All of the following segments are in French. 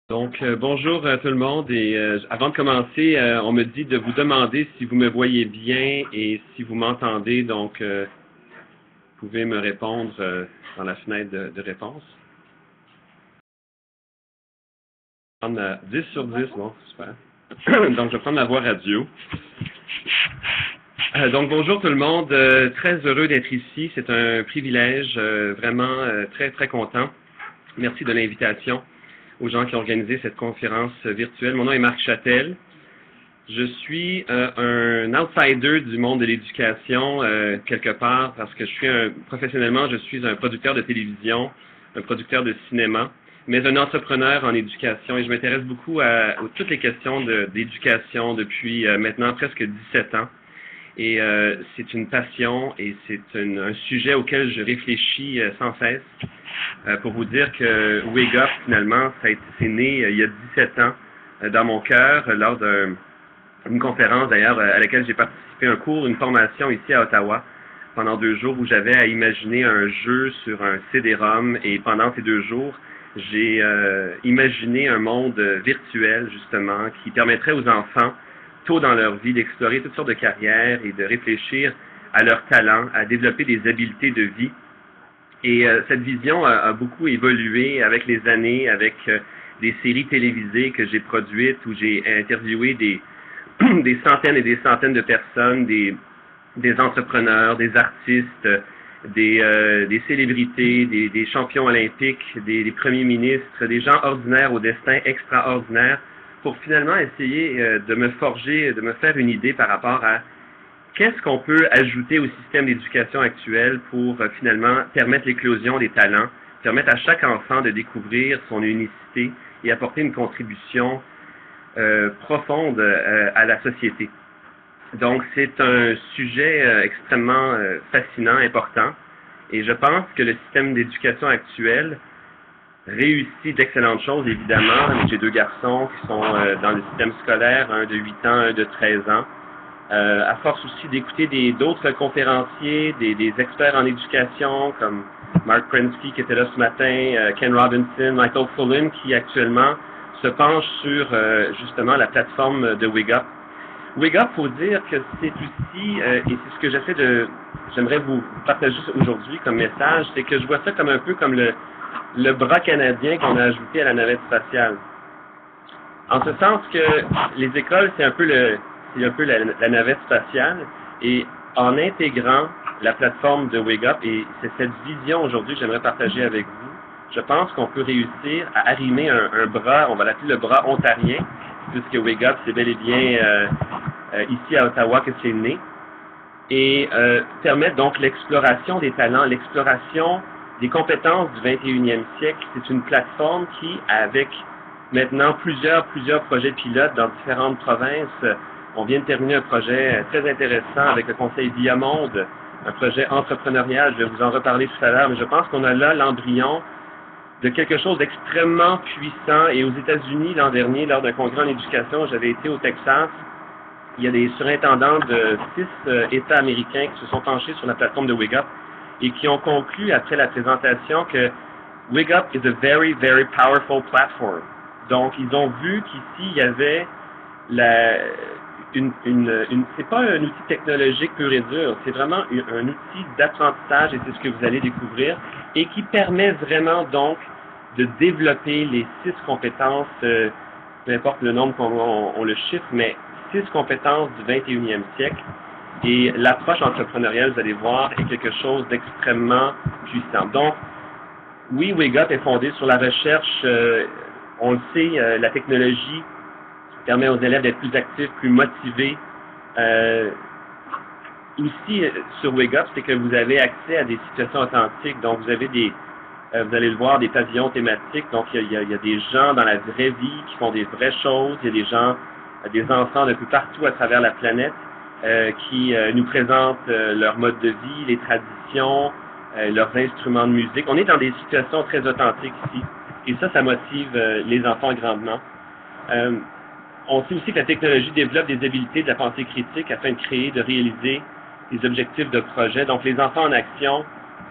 Bonjour à tout le monde et avant de commencer, on me dit de vous demander si vous me voyez bien et si vous m'entendez, vous pouvez me répondre dans la fenêtre de réponse. Je vais prendre 10 sur 10, bon, super. Donc, je vais prendre ma voix radio. Bonjour tout le monde, très heureux d'être ici, c'est un privilège, vraiment très très content. Merci de l'invitation aux gens qui ont organisé cette conférence virtuelle. Mon nom est Marc Châtel. Je suis un outsider du monde de l'éducation, quelque part, parce que professionnellement, je suis un producteur de télévision, un producteur de cinéma, mais un entrepreneur en éducation, et je m'intéresse beaucoup à toutes les questions d'éducation depuis maintenant presque 17 ans. Et c'est une passion et c'est un sujet auquel je réfléchis sans cesse. Pour vous dire que Wake Up, finalement, c'est né il y a 17 ans dans mon cœur, lors d'une conférence d'ailleurs à laquelle j'ai participé, un cours, une formation ici à Ottawa, pendant 2 jours où j'avais à imaginer un jeu sur un CD-ROM, et pendant ces 2 jours, j'ai imaginé un monde virtuel, justement, qui permettrait aux enfants, tôt dans leur vie, d'explorer toutes sortes de carrières et de réfléchir à leurs talents, à développer des habiletés de vie. Et cette vision a beaucoup évolué avec les années, avec des séries télévisées que j'ai produites, où j'ai interviewé des centaines et des centaines de personnes, des entrepreneurs, des artistes, des célébrités, des champions olympiques, des premiers ministres, des gens ordinaires au destin extraordinaire, pour finalement essayer de me forger, de me faire une idée par rapport à qu'est-ce qu'on peut ajouter au système d'éducation actuel pour finalement permettre l'éclosion des talents, permettre à chaque enfant de découvrir son unicité et apporter une contribution profonde à la société. Donc, c'est un sujet extrêmement fascinant, important, et je pense que le système d'éducation actuel réussit d'excellentes choses, évidemment. J'ai 2 garçons qui sont dans le système scolaire, un de 8 ans, un de 13 ans. À force aussi d'écouter d'autres conférenciers, des experts en éducation, comme Mark Prensky qui était là ce matin, Ken Robinson, Michael Fullen, qui actuellement se penche sur justement la plateforme de Wake Up. Wake Up, faut dire que c'est aussi, et c'est ce que j'aimerais vous partager aujourd'hui comme message, c'est que je vois ça comme un peu comme le bras canadien qu'on a ajouté à la navette spatiale. En ce sens que les écoles, c'est un peu la navette spatiale, et en intégrant la plateforme de Wake Up, et c'est cette vision aujourd'hui que j'aimerais partager avec vous, je pense qu'on peut réussir à arrimer un bras, on va l'appeler le bras ontarien, puisque Wake Up, c'est bel et bien ici à Ottawa que c'est né, et permettre donc l'exploration des talents, l'exploration des compétences du 21e siècle. C'est une plateforme qui, avec maintenant plusieurs projets pilotes dans différentes provinces, on vient de terminer un projet très intéressant avec le Conseil Viamonde, un projet entrepreneurial, je vais vous en reparler tout à l'heure, mais je pense qu'on a là l'embryon de quelque chose d'extrêmement puissant. Et aux États-Unis, l'an dernier, lors d'un congrès en éducation, j'avais été au Texas, il y a des surintendants de 6 États américains qui se sont penchés sur la plateforme de Wake Up et qui ont conclu après la présentation que Wake Up is a very, very powerful platform. Donc, ils ont vu qu'ici, il y avait c'est pas un outil technologique pur et dur, c'est vraiment un outil d'apprentissage, et c'est ce que vous allez découvrir, et qui permet vraiment donc de développer les 6 compétences, peu importe le nombre on le chiffre, mais 6 compétences du 21e siècle. Et l'approche entrepreneuriale, vous allez voir, est quelque chose d'extrêmement puissant. Donc, oui, Wake Up est fondé sur la recherche, on le sait, la technologie permet aux élèves d'être plus actifs, plus motivés. Aussi, sur Wake Up, c'est que vous avez accès à des situations authentiques. Donc, vous avez vous allez le voir, des pavillons thématiques. Donc, il y a des gens dans la vraie vie qui font des vraies choses. Il y a des enfants de peu partout à travers la planète qui nous présentent leur mode de vie, les traditions, leurs instruments de musique. On est dans des situations très authentiques ici. Et ça motive les enfants grandement. On sait aussi que la technologie développe des habiletés de la pensée critique afin de créer, de réaliser des objectifs de projet. Donc, les enfants en action,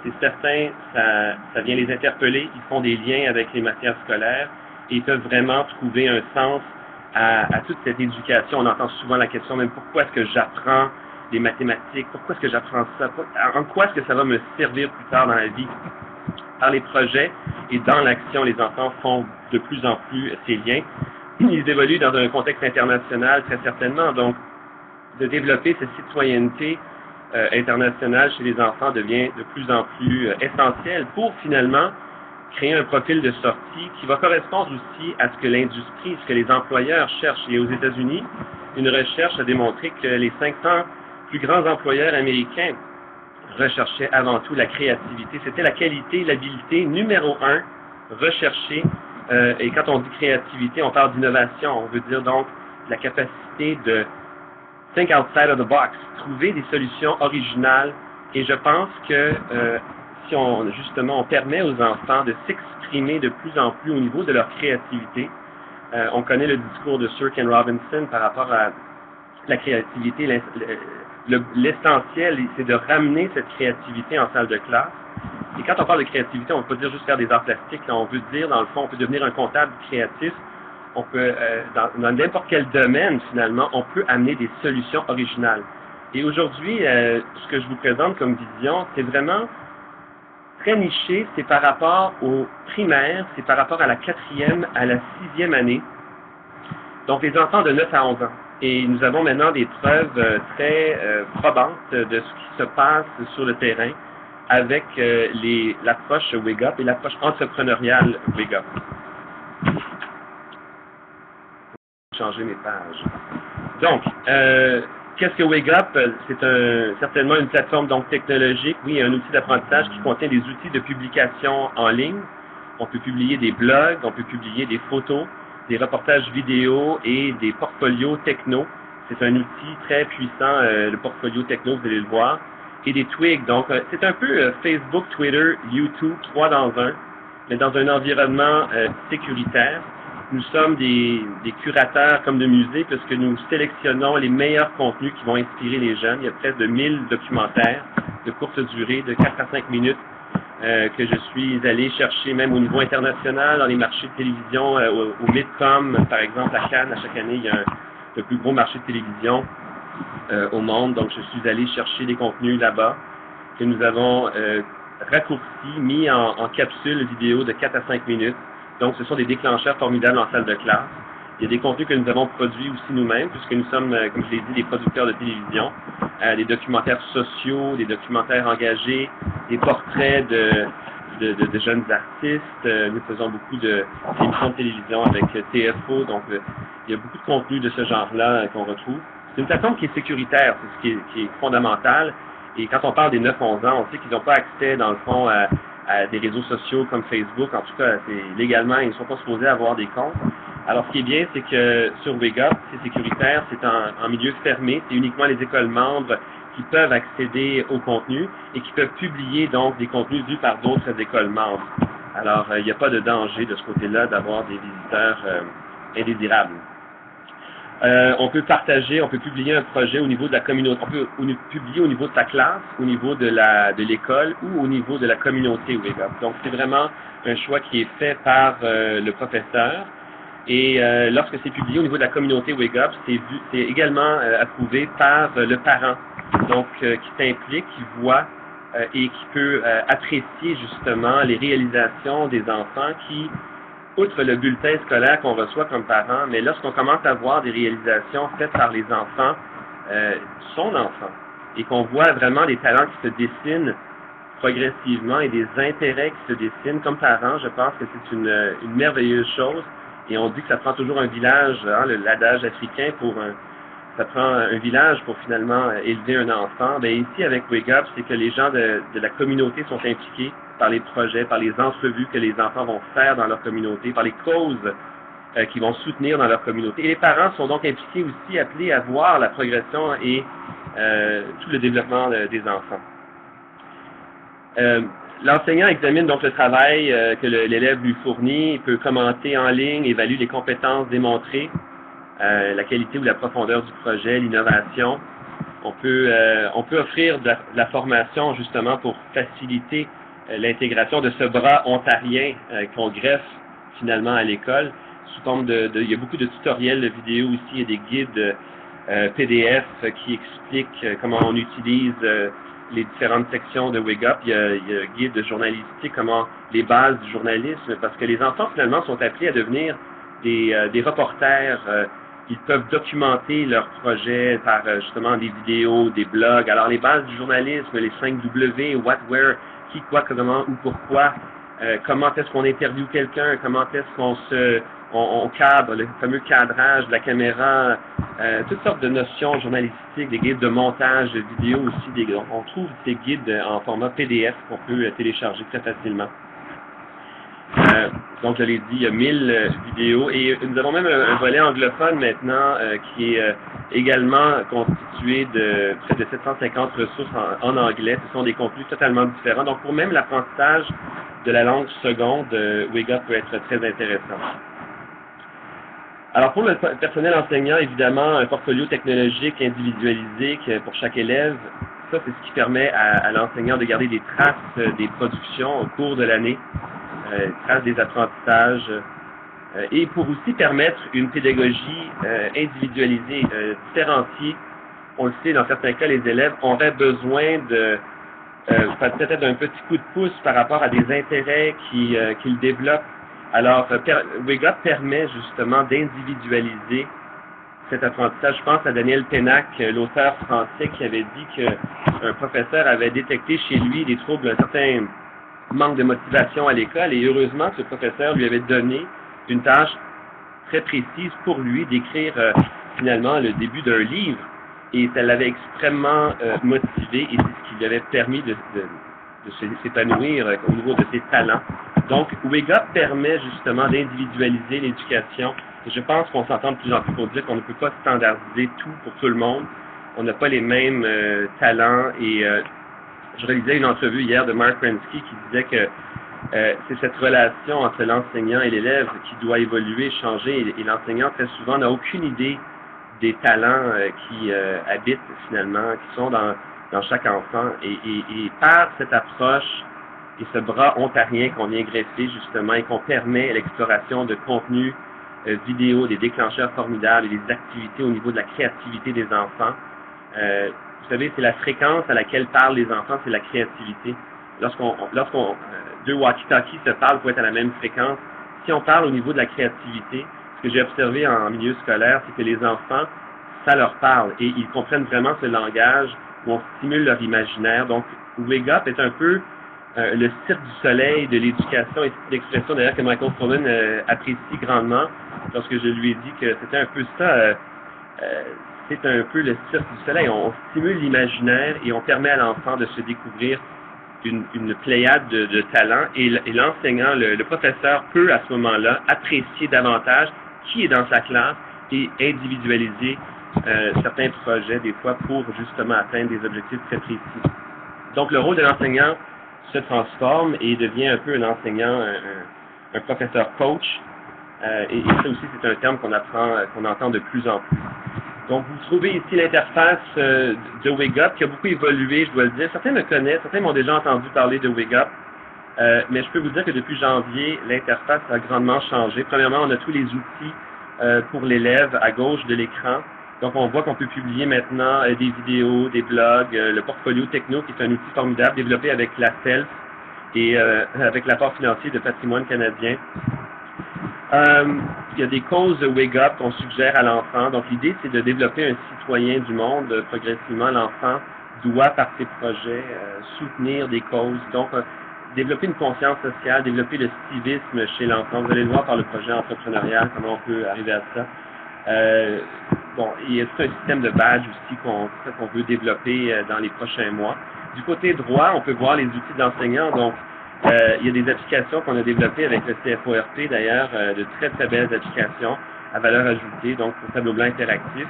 c'est certain, ça vient les interpeller. Ils font des liens avec les matières scolaires. et peuvent vraiment trouver un sens à toute cette éducation. On entend souvent la question même pourquoi est-ce que j'apprends les mathématiques, pourquoi est-ce que j'apprends ça, en quoi est-ce que ça va me servir plus tard dans la vie. Par les projets et dans l'action, les enfants font de plus en plus ces liens. Ils évoluent dans un contexte international très certainement, donc de développer cette citoyenneté internationale chez les enfants devient de plus en plus essentiel pour finalement créer un profil de sortie qui va correspondre aussi à ce que l'industrie, ce que les employeurs cherchent. Et aux États-Unis, une recherche a démontré que les 500 plus grands employeurs américains recherchaient avant tout la créativité. C'était la qualité, l'habileté numéro 1 recherchée. Et quand on dit créativité, on parle d'innovation. On veut dire donc la capacité de think outside of the box, trouver des solutions originales. Et je pense que si on permet aux enfants de s'exprimer de plus en plus au niveau de leur créativité, on connaît le discours de Sir Ken Robinson par rapport à la créativité. L'essentiel, c'est de ramener cette créativité en salle de classe. Et quand on parle de créativité, on ne peut pas dire juste faire des arts plastiques. Là, on veut dire, dans le fond, on peut devenir un comptable créatif. On peut, dans n'importe quel domaine, finalement, on peut amener des solutions originales. Et aujourd'hui, ce que je vous présente comme vision, c'est vraiment très niché. C'est par rapport aux primaires, c'est par rapport à la 4e, à la 6e année. Donc, les enfants de 9 à 11 ans. Et nous avons maintenant des preuves très probantes de ce qui se passe sur le terrain avec l'approche Wake Up et l'approche entrepreneuriale Wake Up. Changer mes pages. Donc, qu'est-ce que Wake Up? C'est certainement une plateforme donc technologique, oui, un outil d'apprentissage qui contient des outils de publication en ligne. On peut publier des blogs, on peut publier des photos, des reportages vidéo et des portfolios techno. C'est un outil très puissant, le portfolio techno, vous allez le voir. Et des twigs. Donc, c'est un peu Facebook, Twitter, YouTube, 3 dans 1, mais dans un environnement sécuritaire. Nous sommes des curateurs comme de musée, puisque nous sélectionnons les meilleurs contenus qui vont inspirer les jeunes. Il y a près de 1000 documentaires de courte durée, de 4 à 5 minutes, que je suis allé chercher même au niveau international, dans les marchés de télévision, au Midcom, par exemple, à Cannes, à chaque année, il y a le plus gros marché de télévision au monde. Donc, je suis allé chercher des contenus là-bas que nous avons raccourcis, mis en capsule vidéo de 4 à 5 minutes. Donc, ce sont des déclencheurs formidables en salle de classe. Il y a des contenus que nous avons produits aussi nous-mêmes, puisque nous sommes, comme je l'ai dit, des producteurs de télévision, des documentaires sociaux, des documentaires engagés, des portraits de jeunes artistes. Nous faisons beaucoup d'émissions de télévision avec TFO, donc il y a beaucoup de contenus de ce genre-là qu'on retrouve. C'est une plateforme qui est sécuritaire, c'est ce qui est fondamental. Et quand on parle des 9-11 ans, on sait qu'ils n'ont pas accès, dans le fond, à des réseaux sociaux comme Facebook. En tout cas, légalement, ils ne sont pas supposés avoir des comptes. Alors, ce qui est bien, c'est que sur Wake Up, c'est sécuritaire, c'est en milieu fermé, c'est uniquement les écoles membres qui peuvent accéder au contenu et qui peuvent publier donc des contenus vus par d'autres écoles membres. Alors, il n'y a pas de danger de ce côté-là d'avoir des visiteurs indésirables. On peut partager, on peut publier un projet au niveau de la communauté, on peut publier au niveau de sa classe, au niveau de l'école ou au niveau de la communauté Wake Up. Donc, c'est vraiment un choix qui est fait par le professeur. Et lorsque c'est publié au niveau de la communauté Wake Up, c'est également approuvé par le parent, donc qui s'implique, qui voit et qui peut apprécier justement les réalisations des enfants qui, outre le bulletin scolaire qu'on reçoit comme parent, mais lorsqu'on commence à voir des réalisations faites par les enfants, son enfant, et qu'on voit vraiment des talents qui se dessinent progressivement et des intérêts qui se dessinent, comme parent, je pense que c'est une merveilleuse chose. Et on dit que ça prend toujours un village, hein, l'adage africain, ça prend un village pour finalement élever un enfant. Bien, ici, avec Wake Up, c'est que les gens de la communauté sont impliqués par les projets, par les entrevues que les enfants vont faire dans leur communauté, par les causes qu'ils vont soutenir dans leur communauté. Et les parents sont donc impliqués aussi, appelés à voir la progression et tout le développement des enfants. L'enseignant examine donc le travail que l'élève lui fournit, il peut commenter en ligne, évalue les compétences démontrées, la qualité ou la profondeur du projet, l'innovation. On peut offrir de la formation justement pour faciliter l'intégration de ce bras ontarien qu'on greffe finalement à l'école, sous forme il y a beaucoup de tutoriels de vidéos aussi, il y a des guides PDF qui expliquent comment on utilise les différentes sections de Wake Up. Il y a un guide journalistique, comment les bases du journalisme, parce que les enfants finalement sont appelés à devenir des reporters. Ils peuvent documenter leurs projets par justement des vidéos, des blogs. Alors les bases du journalisme, les 5W, what, where, qui, quoi, comment, où, pourquoi, comment est-ce qu'on interviewe quelqu'un, comment est-ce qu'on on cadre, le fameux cadrage de la caméra, toutes sortes de notions journalistiques, des guides de montage de vidéos aussi. On trouve ces guides en format PDF qu'on peut télécharger très facilement. Donc, je l'ai dit, il y a 1000 vidéos et nous avons même un volet anglophone maintenant qui est également constitué de près de 750 ressources en anglais. Ce sont des contenus totalement différents. Donc, pour même l'apprentissage de la langue seconde, Wake Up peut être très intéressant. Alors, pour le personnel enseignant, évidemment, un portfolio technologique individualisé pour chaque élève, ça, c'est ce qui permet à l'enseignant de garder des traces des productions au cours de l'année, traces des apprentissages, et pour aussi permettre une pédagogie individualisée, différenciée. On le sait, dans certains cas, les élèves auraient besoin de peut-être d'un petit coup de pouce par rapport à des intérêts qu'ils développent. Alors, Wake Up permet justement d'individualiser cet apprentissage. Je pense à Daniel Pénac, l'auteur français, qui avait dit qu'un professeur avait détecté chez lui des troubles, un certain manque de motivation à l'école, et heureusement, ce professeur lui avait donné une tâche très précise pour lui d'écrire finalement le début d'un livre, et ça l'avait extrêmement motivé, et c'est ce qui lui avait permis de s'épanouir au niveau de ses talents. Donc, Wake Up permet justement d'individualiser l'éducation. Et je pense qu'on s'entend de plus en plus pour dire qu'on ne peut pas standardiser tout pour tout le monde. On n'a pas les mêmes talents. Et je réalisais une entrevue hier de Mark Prensky qui disait que c'est cette relation entre l'enseignant et l'élève qui doit évoluer, changer. Et l'enseignant, très souvent, n'a aucune idée des talents qui habitent finalement, qui sont dans chaque enfant. Et par cette approche et ce bras ontarien qu'on vient greffer justement et qu'on permet l'exploration de contenus vidéo, des déclencheurs formidables et des activités au niveau de la créativité des enfants. Vous savez, c'est la fréquence à laquelle parlent les enfants, c'est la créativité. Lorsqu'on deux walkie-talkies se parlent pour être à la même fréquence, si on parle au niveau de la créativité, ce que j'ai observé en milieu scolaire, c'est que les enfants, ça leur parle et ils comprennent vraiment ce langage où on stimule leur imaginaire. Donc, Wake Up est un peu le cirque du soleil de l'éducation, et c'est l'expression d'ailleurs que Michael Pollan apprécie grandement lorsque je lui ai dit que c'était un peu ça, c'est un peu le cirque du soleil. On stimule l'imaginaire et on permet à l'enfant de se découvrir une pléiade de talents et l'enseignant, le professeur peut à ce moment-là apprécier davantage qui est dans sa classe et individualiser certains projets des fois pour justement atteindre des objectifs très précis. Donc le rôle de l'enseignant se transforme et devient un peu un enseignant, un professeur coach. Et ça aussi, c'est un terme qu'on entend de plus en plus. Donc, vous trouvez ici l'interface de Wake Up qui a beaucoup évolué, je dois le dire. Certains me connaissent, certains m'ont déjà entendu parler de Wake Up. Mais je peux vous dire que depuis janvier, l'interface a grandement changé. Premièrement, on a tous les outils pour l'élève à gauche de l'écran. Donc, on voit qu'on peut publier maintenant des vidéos, des blogs, le portfolio techno qui est un outil formidable développé avec la SELF et avec l'apport financier de Patrimoine canadien. Il y a des causes de Wake Up qu'on suggère à l'enfant. Donc, l'idée, c'est de développer un citoyen du monde. Progressivement, l'enfant doit, par ses projets, soutenir des causes. Donc, développer une conscience sociale, développer le civisme chez l'enfant. Vous allez le voir par le projet entrepreneurial, comment on peut arriver à ça. Bon, il y a tout un système de badge aussi qu'on veut développer dans les prochains mois. Du côté droit, on peut voir les outils de l'enseignant. Donc, il y a des applications qu'on a développées avec le CFORP, d'ailleurs, de très, très belles applications à valeur ajoutée, donc au tableau blanc interactif.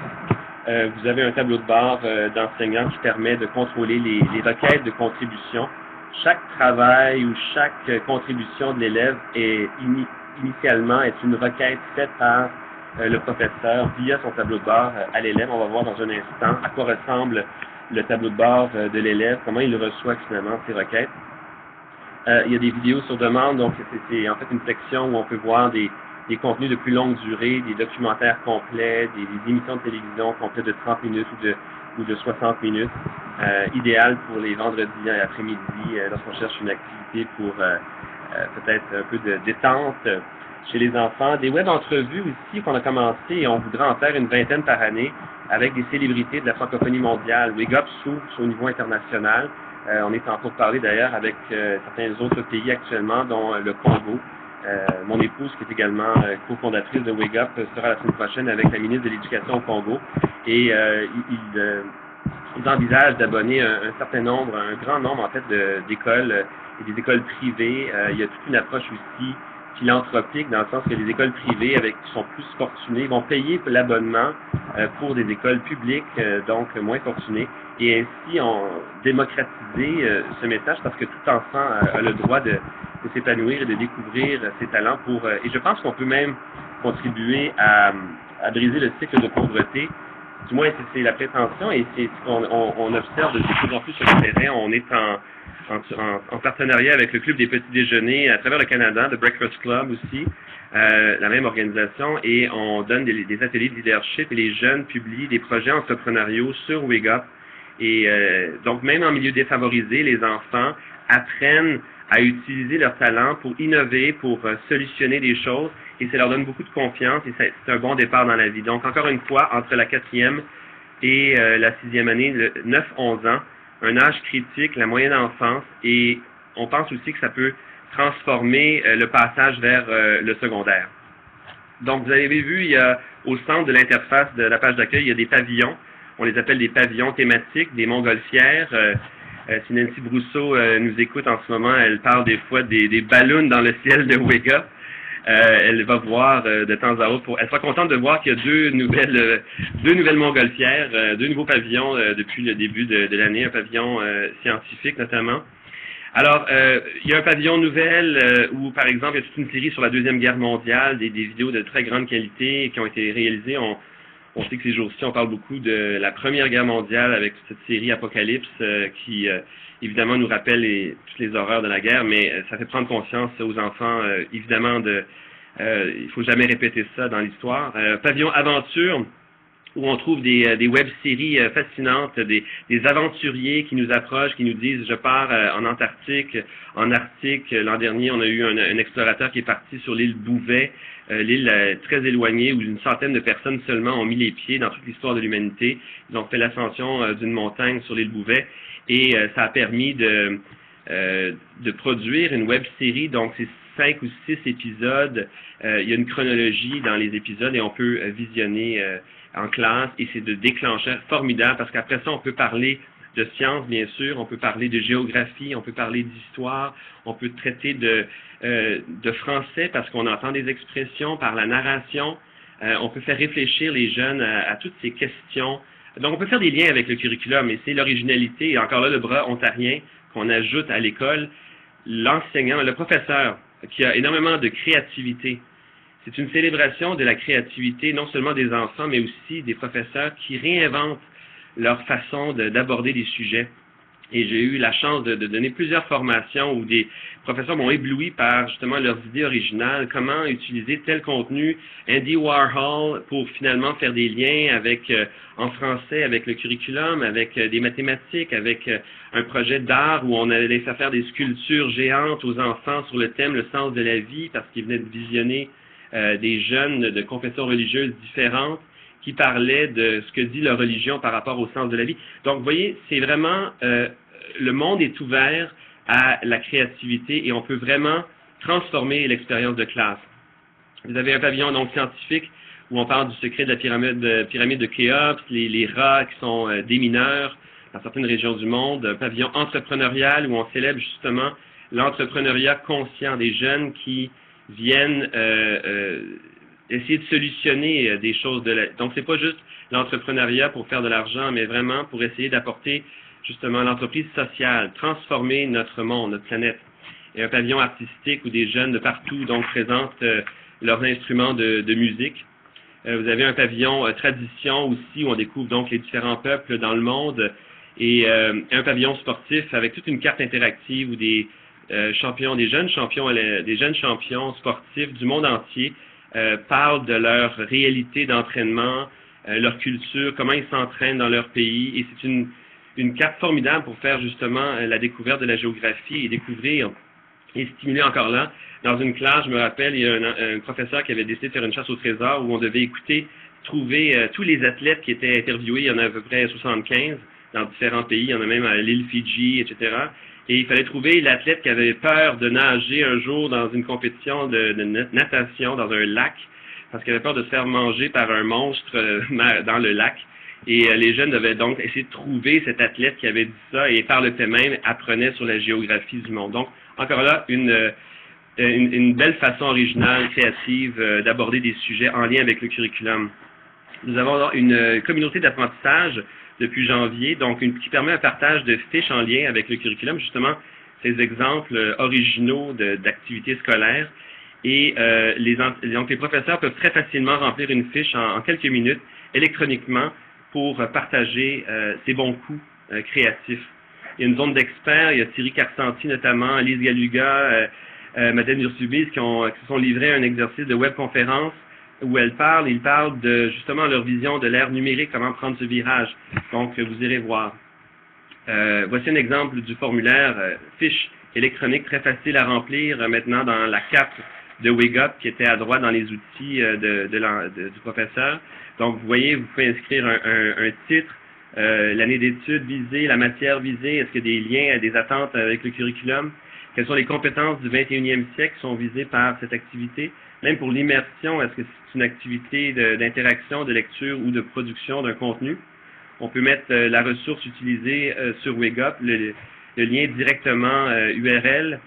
Vous avez un tableau de bord d'enseignant qui permet de contrôler les requêtes de contribution. Chaque travail ou chaque contribution de l'élève est initialement une requête faite par le professeur via son tableau de bord à l'élève. On va voir dans un instant à quoi ressemble le tableau de bord de l'élève, comment il reçoit finalement ses requêtes. Il y a des vidéos sur demande, donc c'est en fait une section où on peut voir des contenus de plus longue durée, des documentaires complets, des émissions de télévision complètes de 30 minutes ou de 60 minutes, idéal pour les vendredis après-midi lorsqu'on cherche une activité pour peut-être un peu de détente chez les enfants. Des web entrevues aussi qu'on a commencé et on voudrait en faire une vingtaine par année avec des célébrités de la francophonie mondiale. Wake Up s'ouvre au niveau international. On est en pourparlers d'ailleurs avec certains autres pays actuellement, dont le Congo. Mon épouse, qui est également cofondatrice de Wake Up, sera la semaine prochaine avec la ministre de l'Éducation au Congo. Et ils envisagent d'abonner un certain nombre, un grand nombre en fait d'écoles et des écoles privées. Il y a toute une approche aussi philanthropique dans le sens que les écoles privées qui sont plus fortunées vont payer l'abonnement pour des écoles publiques, donc moins fortunées, et ainsi démocratiser ce message parce que tout enfant a le droit de s'épanouir et de découvrir ses talents et je pense qu'on peut même contribuer à briser le cycle de pauvreté. Du moins, c'est la prétention et c'est ce qu'on observe de plus en plus sur le terrain. On est en partenariat avec le Club des petits déjeuners à travers le Canada, le Breakfast Club aussi, la même organisation, et on donne des ateliers de leadership et les jeunes publient des projets entrepreneuriaux sur Wake Up. Et donc, même en milieu défavorisé, les enfants apprennent à utiliser leur talent pour innover, pour solutionner des choses, et ça leur donne beaucoup de confiance, et c'est un bon départ dans la vie. Donc, encore une fois, entre la 4e et la 6e année, 9-11 ans, un âge critique, la moyenne enfance, et on pense aussi que ça peut transformer le passage vers le secondaire. Donc, vous avez vu, il y a au centre de l'interface de la page d'accueil, il y a des pavillons. On les appelle des pavillons thématiques, des montgolfières. Si Nancy Brousseau nous écoute en ce moment, elle parle des fois des ballons dans le ciel de Wake Up. Elle va voir de temps à autre. Elle sera contente de voir qu'il y a deux nouvelles montgolfières, 2 nouveaux pavillons depuis le début de l'année, un pavillon scientifique notamment. Alors, il y a un pavillon nouvelle où, par exemple, il y a toute une série sur la Deuxième Guerre mondiale, des vidéos de très grande qualité qui ont été réalisées. On sait que ces jours-ci, on parle beaucoup de la Première Guerre mondiale avec toute cette série Apocalypse qui, évidemment, nous rappelle toutes les horreurs de la guerre, mais ça fait prendre conscience aux enfants, évidemment, il faut jamais répéter ça dans l'histoire. Pavillon Aventure, où on trouve des web-séries fascinantes, des aventuriers qui nous approchent, qui nous disent « je pars en Antarctique ». En Arctique, l'an dernier, on a eu un explorateur qui est parti sur l'île Bouvet, l'île très éloignée où une centaine de personnes seulement ont mis les pieds dans toute l'histoire de l'humanité. Ils ont fait l'ascension d'une montagne sur l'île Bouvet et ça a permis de produire une web-série, donc c'est 5 ou 6 épisodes. Il y a une chronologie dans les épisodes et on peut visionner en classe et c'est de déclencheurs formidables parce qu'après ça, on peut parler de sciences, bien sûr, on peut parler de géographie, on peut parler d'histoire, on peut traiter de français parce qu'on entend des expressions par la narration, on peut faire réfléchir les jeunes à toutes ces questions. Donc, on peut faire des liens avec le curriculum et c'est l'originalité, et encore là, le bras ontarien qu'on ajoute à l'école, l'enseignant, le professeur qui a énormément de créativité. C'est une célébration de la créativité, non seulement des enfants, mais aussi des professeurs qui réinventent leur façon d'aborder des sujets. Et j'ai eu la chance de donner plusieurs formations où des professeurs m'ont ébloui par justement leurs idées originales, comment utiliser tel contenu, Andy Warhol, pour finalement faire des liens avec, en français, avec le curriculum, avec des mathématiques, avec un projet d'art où on allait faire des sculptures géantes aux enfants sur le thème le sens de la vie, parce qu'ils venaient de visionner des jeunes de confessions religieuses différentes qui parlaient de ce que dit leur religion par rapport au sens de la vie. Donc, vous voyez, c'est vraiment, le monde est ouvert à la créativité et on peut vraiment transformer l'expérience de classe. Vous avez un pavillon donc scientifique où on parle du secret de la pyramide de Khéops, les rats qui sont des mineurs dans certaines régions du monde, un pavillon entrepreneurial où on célèbre justement l'entrepreneuriat conscient des jeunes qui viennent essayer de solutionner des choses. Donc, c'est pas juste l'entrepreneuriat pour faire de l'argent, mais vraiment pour essayer d'apporter justement l'entreprise sociale, transformer notre monde, notre planète. Et un pavillon artistique où des jeunes de partout donc présentent leurs instruments de musique. Vous avez un pavillon tradition aussi où on découvre donc les différents peuples dans le monde et un pavillon sportif avec toute une carte interactive où des champions, des jeunes champions sportifs du monde entier parlent de leur réalité d'entraînement, leur culture, comment ils s'entraînent dans leur pays. Et c'est une carte formidable pour faire justement la découverte de la géographie et découvrir et stimuler encore là. Dans une classe, je me rappelle, il y a un professeur qui avait décidé de faire une chasse au trésor où on devait trouver tous les athlètes qui étaient interviewés. Il y en a à peu près 75 dans différents pays. Il y en a même à l'île Fidji, etc. Et il fallait trouver l'athlète qui avait peur de nager un jour dans une compétition de natation dans un lac, parce qu'il avait peur de se faire manger par un monstre dans le lac. Et les jeunes devaient donc essayer de trouver cet athlète qui avait dit ça et par le fait même apprenait sur la géographie du monde. Donc, encore là, une belle façon originale, créative d'aborder des sujets en lien avec le curriculum. Nous avons une communauté d'apprentissage depuis janvier, donc qui permet un partage de fiches en lien avec le curriculum, justement ces exemples originaux d'activités scolaires. Et donc les professeurs peuvent très facilement remplir une fiche en quelques minutes électroniquement pour partager ces bons coups créatifs. Il y a une zone d'experts, il y a Thierry Carcenti notamment, Lise Galuga, Madeleine Ursubis qui se sont livrés à un exercice de webconférence où ils parlent de justement leur vision de l'ère numérique, comment prendre ce virage. Donc, vous irez voir. Voici un exemple du formulaire fiche électronique très facile à remplir maintenant dans la cape de WigUp qui était à droite dans les outils du professeur. Donc, vous voyez, vous pouvez inscrire un titre, l'année d'études visée, la matière visée, est-ce qu'il y a des liens, des attentes avec le curriculum? Quelles sont les compétences du 21e siècle qui sont visées par cette activité? Même pour l'immersion, est-ce que c'est une activité d'interaction, de lecture ou de production d'un contenu? On peut mettre la ressource utilisée sur WigUp, le lien directement URL,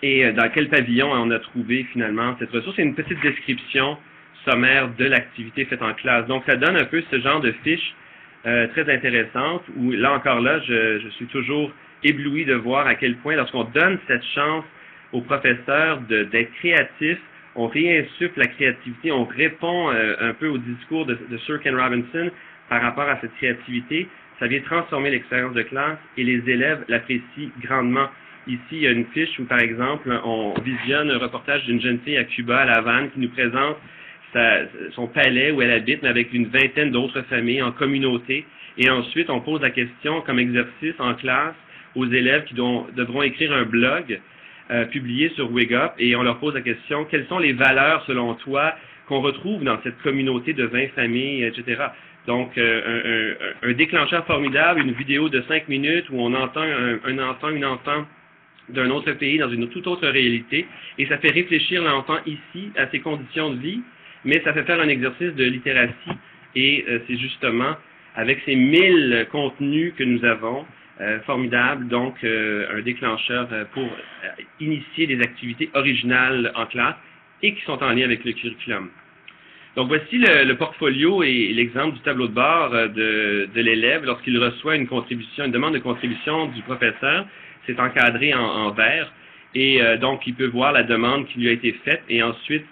et dans quel pavillon on a trouvé finalement cette ressource. C'est une petite description sommaire de l'activité faite en classe. Donc, ça donne un peu ce genre de fiche très intéressante où, là encore là, je suis toujours ébloui de voir à quel point, lorsqu'on donne cette chance aux professeurs d'être créatifs, on réinsuffle la créativité, on répond un peu au discours de Sir Ken Robinson par rapport à cette créativité. Ça vient transformer l'expérience de classe et les élèves l'apprécient grandement. Ici, il y a une fiche où, par exemple, on visionne un reportage d'une jeune fille à Cuba, à La Havane, qui nous présente son palais où elle habite, mais avec une vingtaine d'autres familles en communauté. Et ensuite, on pose la question comme exercice en classe aux élèves qui devront écrire un blog publié sur WigUp et on leur pose la question, quelles sont les valeurs selon toi qu'on retrouve dans cette communauté de 20 familles, etc. Donc, un déclencheur formidable, une vidéo de 5 minutes où on entend un enfant, une enfant d'un autre pays dans une toute autre réalité et ça fait réfléchir l'enfant ici à ses conditions de vie, mais ça fait faire un exercice de littératie et c'est justement avec ces 1000 contenus que nous avons, formidable, donc un déclencheur pour initier des activités originales en classe et qui sont en lien avec le curriculum. Donc voici le portfolio et l'exemple du tableau de bord de l'élève lorsqu'il reçoit une demande de contribution du professeur. C'est encadré en vert et donc il peut voir la demande qui lui a été faite et ensuite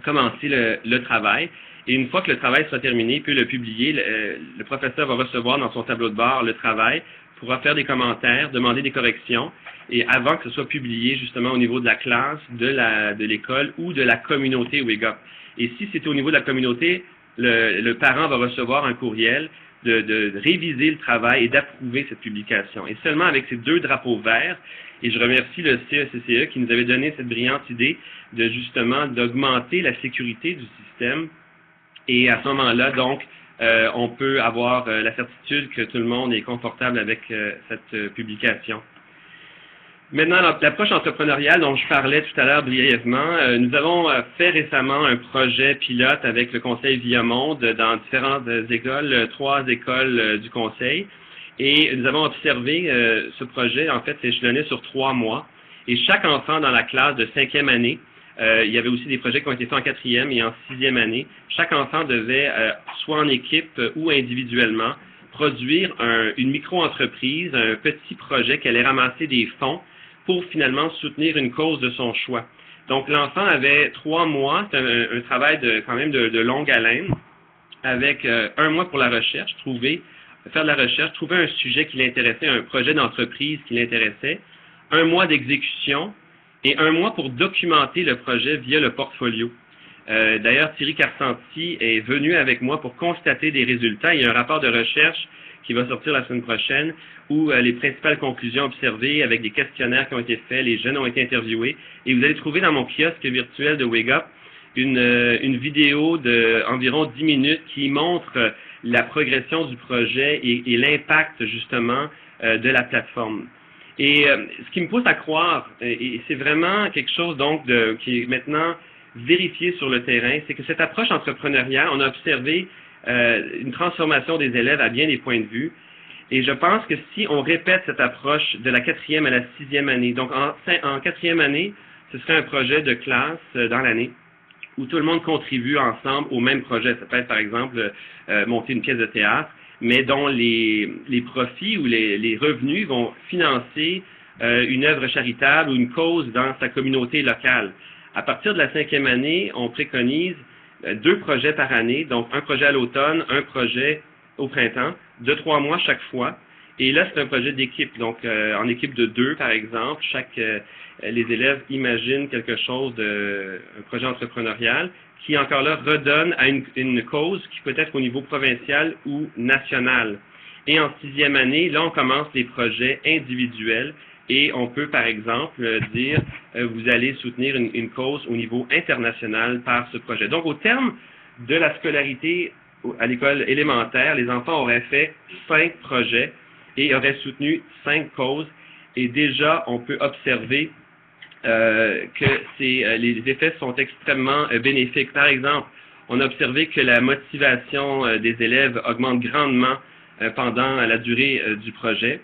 commencer le travail. Et une fois que le travail sera terminé, il peut le publier. Le professeur va recevoir dans son tableau de bord le travail, pourra faire des commentaires, demander des corrections, et avant que ce soit publié justement au niveau de la classe, de l'école ou de la communauté WigUp. Et si c'est au niveau de la communauté, le parent va recevoir un courriel de réviser le travail et d'approuver cette publication. Et seulement avec ces 2 drapeaux verts, et je remercie le CECCE qui nous avait donné cette brillante idée de justement d'augmenter la sécurité du système. Et à ce moment-là, donc, on peut avoir la certitude que tout le monde est confortable avec cette publication. Maintenant, l'approche entrepreneuriale dont je parlais tout à l'heure brièvement, nous avons fait récemment un projet pilote avec le Conseil Viamonde dans différentes écoles, 3 écoles du Conseil. Et nous avons observé ce projet, en fait, c'est échelonné sur 3 mois. Et chaque enfant dans la classe de 5e année, il y avait aussi des projets qui ont été faits en 4e et en 6e année. Chaque enfant devait, soit en équipe ou individuellement, produire une micro-entreprise, un petit projet qui allait ramasser des fonds pour finalement soutenir une cause de son choix. Donc l'enfant avait 3 mois, c'est un travail quand même de longue haleine, avec 1 mois pour la recherche, faire de la recherche, trouver un sujet qui l'intéressait, un projet d'entreprise qui l'intéressait, 1 mois d'exécution et 1 mois pour documenter le projet via le portfolio. D'ailleurs, Thierry Carcenti est venu avec moi pour constater des résultats. Il y a un rapport de recherche qui va sortir la semaine prochaine où les principales conclusions observées avec des questionnaires qui ont été faits, les jeunes ont été interviewés. Et vous allez trouver dans mon kiosque virtuel de WakeUp une vidéo d'environ 10 minutes qui montre la progression du projet et l'impact justement de la plateforme. Et ce qui me pousse à croire, et c'est vraiment quelque chose donc qui est maintenant vérifié sur le terrain, c'est que cette approche entrepreneuriale, on a observé une transformation des élèves à bien des points de vue. Et je pense que si on répète cette approche de la 4e à la 6e année, donc en 4e année, ce serait un projet de classe dans l'année où tout le monde contribue ensemble au même projet. Ça peut être, par exemple, monter une pièce de théâtre, mais dont les profits ou les revenus vont financer une œuvre charitable ou une cause dans sa communauté locale. À partir de la 5e année, on préconise 2 projets par année, donc un projet à l'automne, un projet au printemps, de 3 mois chaque fois. Et là, c'est un projet d'équipe, donc en équipe de 2, par exemple. Les élèves imaginent quelque chose un projet entrepreneurial qui, encore là, redonne à une cause qui peut être au niveau provincial ou national. Et en 6e année, là, on commence les projets individuels et on peut, par exemple, dire vous allez soutenir une cause au niveau international par ce projet. Donc, au terme de la scolarité à l'école élémentaire, les enfants auraient fait 5 projets et auraient soutenu 5 causes. Et déjà, on peut observer que les effets sont extrêmement bénéfiques. Par exemple, on a observé que la motivation des élèves augmente grandement pendant la durée du projet.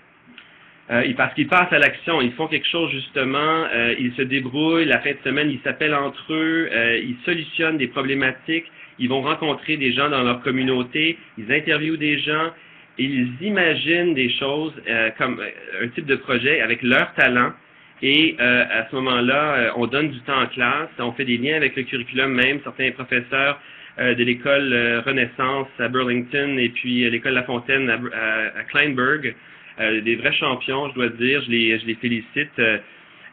Parce qu'ils passent à l'action, ils font quelque chose justement, ils se débrouillent, la fin de semaine, ils s'appellent entre eux, ils solutionnent des problématiques, ils vont rencontrer des gens dans leur communauté, ils interviewent des gens, et ils imaginent des choses comme un type de projet avec leur talent. Et à ce moment-là, on donne du temps en classe, on fait des liens avec le curriculum même. Certains professeurs de l'école Renaissance à Burlington et puis l'école La Fontaine à Kleinburg, des vrais champions, je dois dire, je les félicite.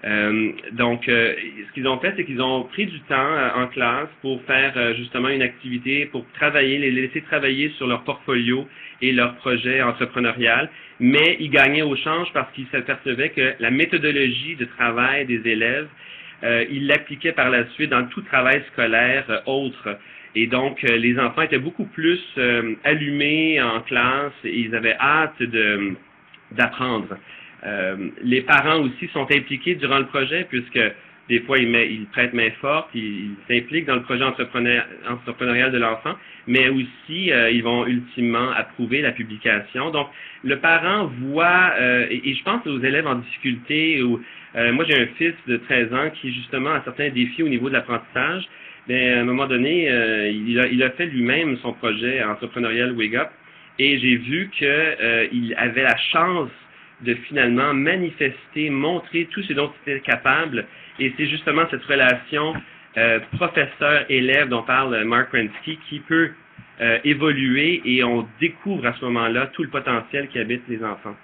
Ce qu'ils ont fait, c'est qu'ils ont pris du temps en classe pour faire justement une activité, pour travailler, les laisser travailler sur leur portfolio et leur projet entrepreneurial, mais ils gagnaient au change parce qu'ils s'apercevaient que la méthodologie de travail des élèves, ils l'appliquaient par la suite dans tout travail scolaire autre. Et donc, les enfants étaient beaucoup plus allumés en classe et ils avaient hâte d'apprendre. Les parents aussi sont impliqués durant le projet puisque des fois ils prêtent main forte, ils s'impliquent dans le projet entrepreneurial de l'enfant, mais aussi ils vont ultimement approuver la publication. Donc le parent voit, et je pense aux élèves en difficulté, moi j'ai un fils de 13 ans qui justement a certains défis au niveau de l'apprentissage, mais à un moment donné il a fait lui-même son projet entrepreneurial WakeUp et j'ai vu qu'il avait la chance de finalement manifester, montrer tout ce dont il était capable. Et c'est justement cette relation professeur-élève dont parle Mark Rensky qui peut évoluer et on découvre à ce moment-là tout le potentiel qui habite les enfants.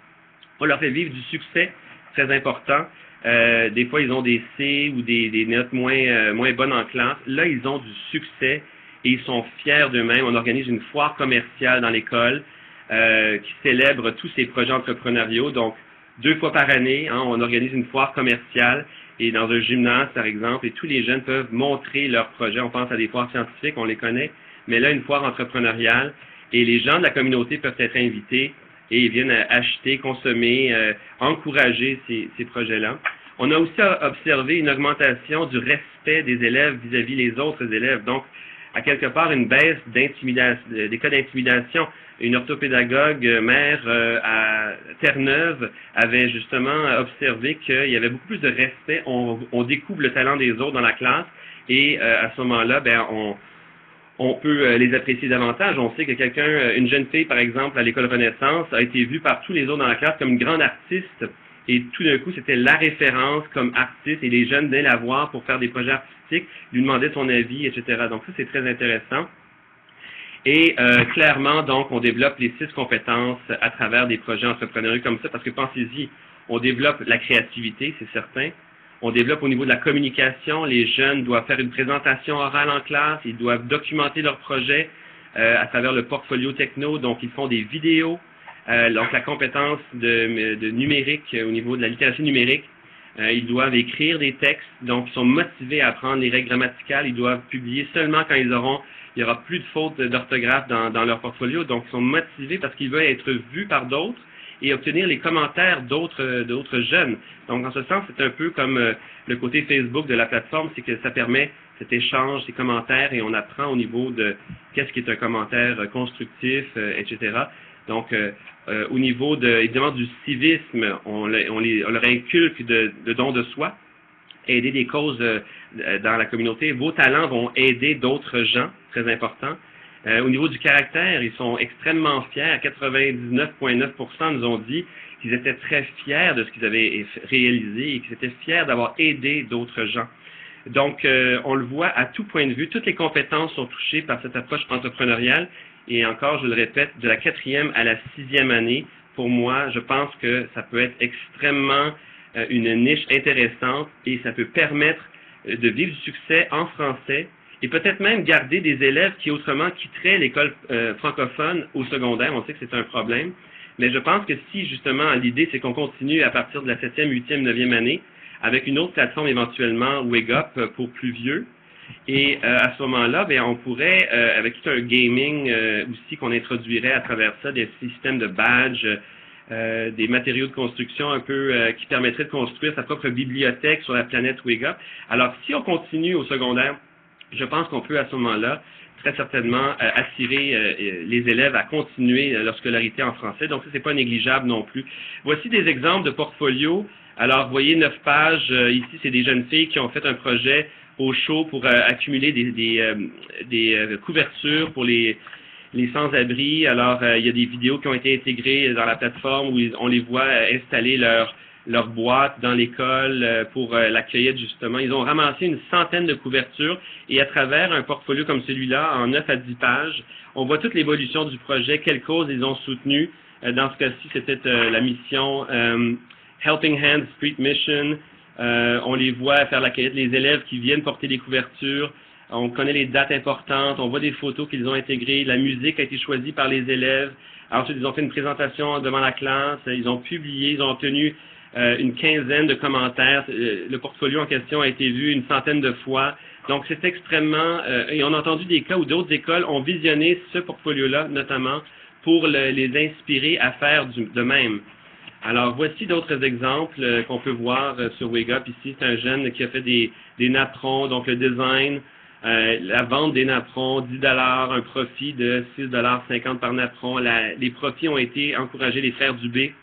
On leur fait vivre du succès très important. Des fois, ils ont des C ou des notes moins bonnes en classe. Là, ils ont du succès et ils sont fiers d'eux-mêmes. On organise une foire commerciale dans l'école qui célèbre tous ces projets entrepreneuriaux. Donc, 2 fois par année, on organise une foire commerciale et dans un gymnase, par exemple, et tous les jeunes peuvent montrer leurs projets. On pense à des foires scientifiques, on les connaît, mais là, une foire entrepreneuriale et les gens de la communauté peuvent être invités et ils viennent acheter, consommer, encourager ces projets-là. On a aussi observé une augmentation du respect des élèves vis-à-vis les autres élèves. Donc, à quelque part, une baisse des cas d'intimidation. Une orthopédagogue mère à Terre-Neuve avait justement observé qu'il y avait beaucoup plus de respect. On découvre le talent des autres dans la classe et à ce moment-là, on peut les apprécier davantage. On sait que une jeune fille, par exemple, à l'école Renaissance, a été vue par tous les autres dans la classe comme une grande artiste. Et tout d'un coup, c'était la référence comme artiste et les jeunes venaient la voir pour faire des projets artistiques, lui demandaient son avis, etc. Donc ça, c'est très intéressant. Et clairement, donc, on développe les 6 compétences à travers des projets entrepreneuriaux comme ça, parce que pensez-y, On développe la créativité, c'est certain. On développe au niveau de la communication. Les jeunes doivent faire une présentation orale en classe. Ils doivent documenter leur projet à travers le portfolio techno. Donc, ils font des vidéos. Donc, la compétence de numérique au niveau de la littératie numérique. Ils doivent écrire des textes. Donc, ils sont motivés à apprendre les règles grammaticales. Ils doivent publier seulement quand il y aura plus de fautes d'orthographe dans leur portfolio. Donc, ils sont motivés parce qu'ils veulent être vus par d'autres et obtenir les commentaires d'autres jeunes. Donc, en ce sens, c'est un peu comme le côté Facebook de la plateforme, c'est que ça permet cet échange, ces commentaires, et on apprend au niveau de qu'est-ce qui est un commentaire constructif, etc. Donc, au niveau évidemment du civisme, on leur inculque de don de soi, aider des causes dans la communauté. Vos talents vont aider d'autres gens, très important. Au niveau du caractère, ils sont extrêmement fiers. 99,9% nous ont dit qu'ils étaient très fiers de ce qu'ils avaient réalisé et qu'ils étaient fiers d'avoir aidé d'autres gens. Donc, on le voit à tout point de vue. Toutes les compétences sont touchées par cette approche entrepreneuriale. Et encore, je le répète, de la 4e à la 6e année, pour moi, je pense que ça peut être extrêmement une niche intéressante et ça peut permettre de vivre du succès en français et peut-être même garder des élèves qui autrement quitteraient l'école francophone au secondaire. On sait que c'est un problème, mais je pense que si justement l'idée c'est qu'on continue à partir de la 7e, 8e, 9e année avec une autre plateforme éventuellement, WeGup pour plus vieux, et à ce moment-là, bien, on pourrait, avec tout un gaming aussi qu'on introduirait à travers ça, des systèmes de badges, des matériaux de construction un peu qui permettraient de construire sa propre bibliothèque sur la planète WeGup. Alors, si on continue au secondaire, je pense qu'on peut à ce moment-là très certainement attirer les élèves à continuer leur scolarité en français. Donc, ça, c'est pas négligeable non plus. Voici des exemples de portfolios. Alors, vous voyez 9 pages. Ici, c'est des jeunes filles qui ont fait un projet au show pour accumuler des couvertures pour les sans-abri. Alors, il y a des vidéos qui ont été intégrées dans la plateforme où on les voit installer leur boîte dans l'école pour l'accueillir justement. Ils ont ramassé une centaine de couvertures et à travers un portfolio comme celui-là, en 9 à 10 pages, on voit toute l'évolution du projet, quelles causes ils ont soutenues. Dans ce cas-ci, c'était la mission Helping Hands Street Mission. On les voit faire la cueillette, les élèves qui viennent porter des couvertures. On connaît les dates importantes, on voit des photos qu'ils ont intégrées, la musique a été choisie par les élèves. Ensuite, ils ont fait une présentation devant la classe, ils ont publié, ils ont obtenu une quinzaine de commentaires. Le portfolio en question a été vu une centaine de fois. Donc, c'est extrêmement... et on a entendu des cas où d'autres écoles ont visionné ce portfolio-là, notamment, pour les inspirer à faire de même. Alors, voici d'autres exemples qu'on peut voir sur WeGup. Ici, c'est un jeune qui a fait des napperons, donc le design, la vente des napperons, 10 $, un profit de 6,50 $ par napperon. Les profits ont été encouragés, les frères Dubé,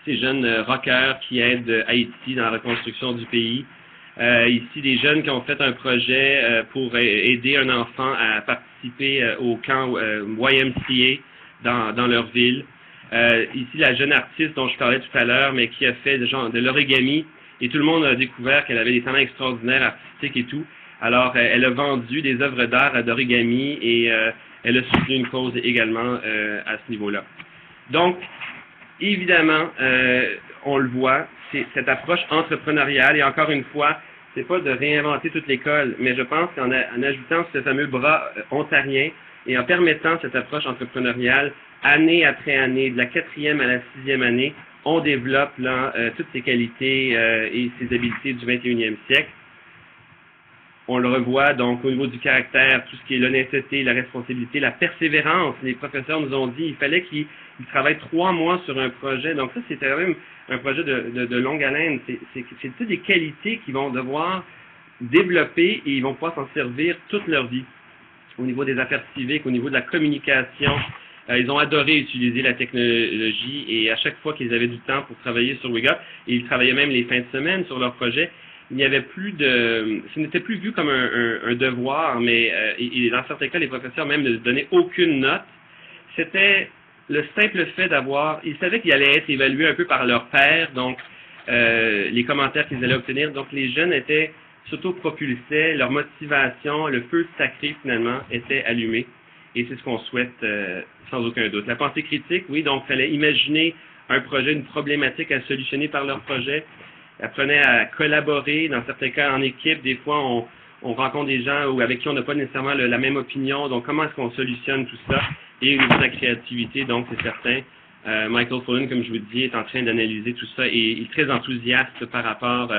ces jeunes rockers qui aident Haïti dans la reconstruction du pays. Ici, des jeunes qui ont fait un projet pour aider un enfant à participer au camp YMCA dans leur ville. Ici, la jeune artiste dont je parlais tout à l'heure, mais qui a fait de l'origami, et tout le monde a découvert qu'elle avait des talents extraordinaires, artistiques et tout. Alors, elle a vendu des œuvres d'art d'origami et elle a soutenu une cause également à ce niveau-là. Donc, évidemment, on le voit, c'est cette approche entrepreneuriale, et encore une fois, c'est pas de réinventer toute l'école, mais je pense qu'en ajoutant ce fameux bras ontarien et en permettant cette approche entrepreneuriale, année après année, de la 4e à la 6e année, on développe là toutes ces qualités et ces habiletés du 21e siècle. On le revoit donc au niveau du caractère, tout ce qui est l'honnêteté, la responsabilité, la persévérance. Les professeurs nous ont dit qu'il fallait qu'ils travaillent 3 mois sur un projet. Donc ça, c'était quand même un projet de longue haleine. C'est toutes des qualités qu'ils vont devoir développer et ils vont pouvoir s'en servir toute leur vie. Au niveau des affaires civiques, au niveau de la communication, ils ont adoré utiliser la technologie et à chaque fois qu'ils avaient du temps pour travailler sur WeGup, et ils travaillaient même les fins de semaine sur leur projet, il n'y avait plus ce n'était plus vu comme un devoir, mais et dans certains cas, les professeurs même ne donnaient aucune note. C'était le simple fait ils savaient qu'ils allaient être évalués un peu par leur père, donc les commentaires qu'ils allaient obtenir. Donc les jeunes s'auto-propulsaient, leur motivation, le feu sacré finalement était allumé. Et c'est ce qu'on souhaite sans aucun doute. La pensée critique, oui, donc il fallait imaginer un projet, une problématique à solutionner par leur projet. Apprenaient à collaborer, dans certains cas en équipe. Des fois, on rencontre des gens avec qui on n'a pas nécessairement la même opinion. Donc, comment est-ce qu'on solutionne tout ça? Et au niveau de la créativité, donc, c'est certain. Michael Fullen, comme je vous dis, est en train d'analyser tout ça et il est très enthousiaste par rapport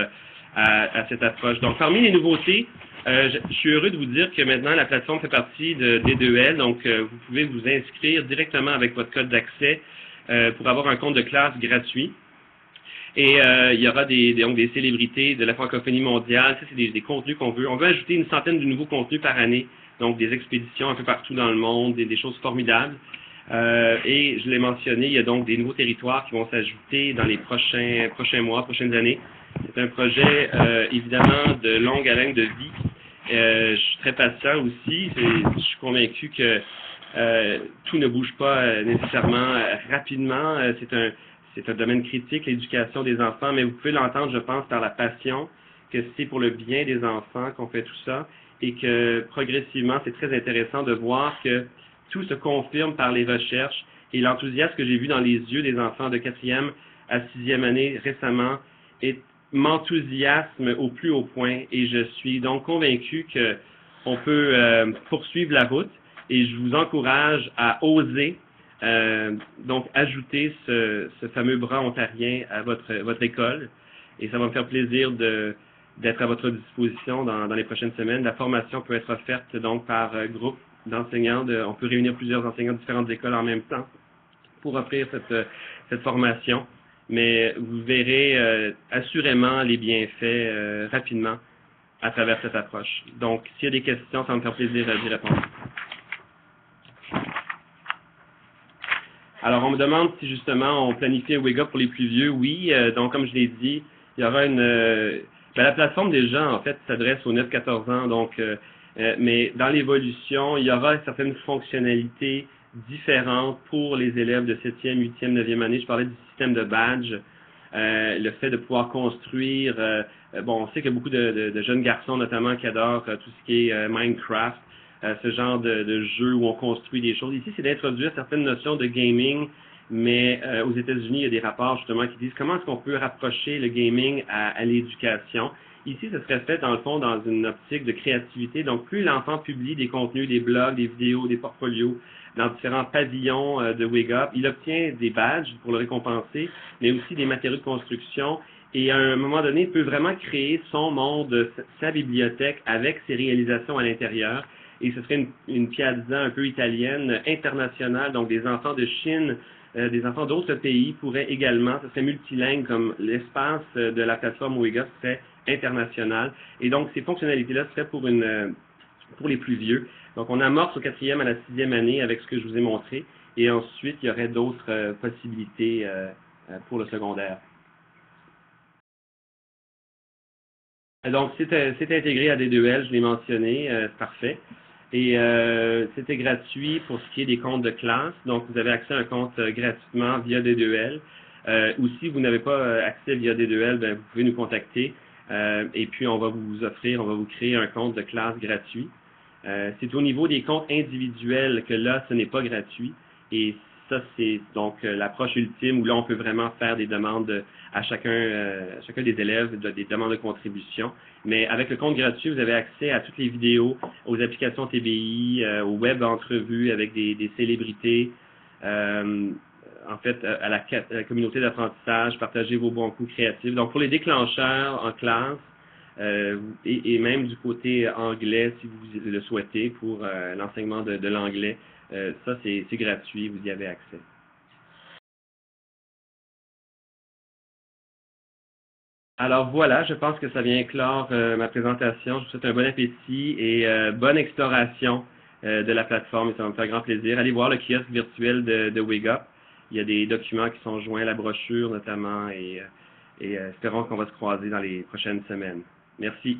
à cette approche. Donc, parmi les nouveautés, je suis heureux de vous dire que maintenant, la plateforme fait partie de D2L. Donc, vous pouvez vous inscrire directement avec votre code d'accès pour avoir un compte de classe gratuit. Et il y aura donc des célébrités de la francophonie mondiale. Ça, c'est des contenus qu'on veut. On veut ajouter une centaine de nouveaux contenus par année. Donc, des expéditions un peu partout dans le monde, des choses formidables. Et je l'ai mentionné, il y a donc des nouveaux territoires qui vont s'ajouter dans les prochains mois, prochaines années. C'est un projet, évidemment, de longue haleine de vie. Je suis très patient aussi. Je suis convaincu que tout ne bouge pas nécessairement rapidement. C'est un domaine critique, l'éducation des enfants, mais vous pouvez l'entendre, je pense, par la passion, que c'est pour le bien des enfants qu'on fait tout ça et que progressivement, c'est très intéressant de voir que tout se confirme par les recherches et l'enthousiasme que j'ai vu dans les yeux des enfants de 4e à 6e année récemment m'enthousiasme au plus haut point et je suis donc convaincu qu'on peut poursuivre la route et je vous encourage à oser donc ajouter ce fameux bras ontarien à votre école et ça va me faire plaisir d'être à votre disposition dans les prochaines semaines. La formation peut être offerte donc par groupe d'enseignants. On peut réunir plusieurs enseignants de différentes écoles en même temps pour offrir cette formation. Mais vous verrez assurément les bienfaits rapidement à travers cette approche. Donc, s'il y a des questions, ça va me faire plaisir d'y répondre. Alors, on me demande si justement on planifie un Wake Up pour les plus vieux. Oui, donc comme je l'ai dit, il y aura la plateforme déjà, en fait, s'adresse aux 9-14 ans, donc mais dans l'évolution, il y aura certaines fonctionnalités différentes pour les élèves de 7e, 8e, 9e année. Je parlais du système de badge, le fait de pouvoir construire. On sait qu'il y a beaucoup de jeunes garçons, notamment, qui adorent tout ce qui est Minecraft, ce genre de jeu où on construit des choses. Ici, c'est d'introduire certaines notions de gaming, mais aux États-Unis, il y a des rapports justement qui disent comment est-ce qu'on peut rapprocher le gaming à l'éducation. Ici, ce serait fait, dans le fond, dans une optique de créativité. Donc, plus l'enfant publie des contenus, des blogs, des vidéos, des portfolios dans différents pavillons de Wake Up, il obtient des badges pour le récompenser, mais aussi des matériaux de construction. Et à un moment donné, il peut vraiment créer son monde, sa bibliothèque avec ses réalisations à l'intérieur. Et ce serait une piazza un peu italienne, internationale, donc des enfants de Chine, des enfants d'autres pays pourraient également, ce serait multilingue comme l'espace de la plateforme Wake Up serait international. Et donc, ces fonctionnalités-là seraient pour les plus vieux. Donc, on amorce au 4e à la 6e année avec ce que je vous ai montré. Et ensuite, il y aurait d'autres possibilités pour le secondaire. Donc, c'est intégré à D2L, je l'ai mentionné, c'est parfait. Et c'était gratuit pour ce qui est des comptes de classe. Donc, vous avez accès à un compte gratuitement via D2L. Ou si vous n'avez pas accès via D2L, ben, vous pouvez nous contacter. Et puis, on va vous créer un compte de classe gratuit. C'est au niveau des comptes individuels que là, ce n'est pas gratuit. Et ça, c'est donc l'approche ultime où là, on peut vraiment faire des demandes à chacun des élèves, des demandes de contribution. Mais avec le compte gratuit, vous avez accès à toutes les vidéos, aux applications TBI, aux web entrevues avec des célébrités, en fait, à la communauté d'apprentissage, partager vos bons coups créatifs. Donc, pour les déclencheurs en classe, et même du côté anglais, si vous le souhaitez, pour l'enseignement de l'anglais, ça, c'est gratuit, vous y avez accès. Alors voilà, je pense que ça vient clore ma présentation. Je vous souhaite un bon appétit et bonne exploration de la plateforme et ça va me faire grand plaisir. Allez voir le kiosque virtuel de Wake Up. Il y a des documents qui sont joints, la brochure notamment, et espérons qu'on va se croiser dans les prochaines semaines. Merci.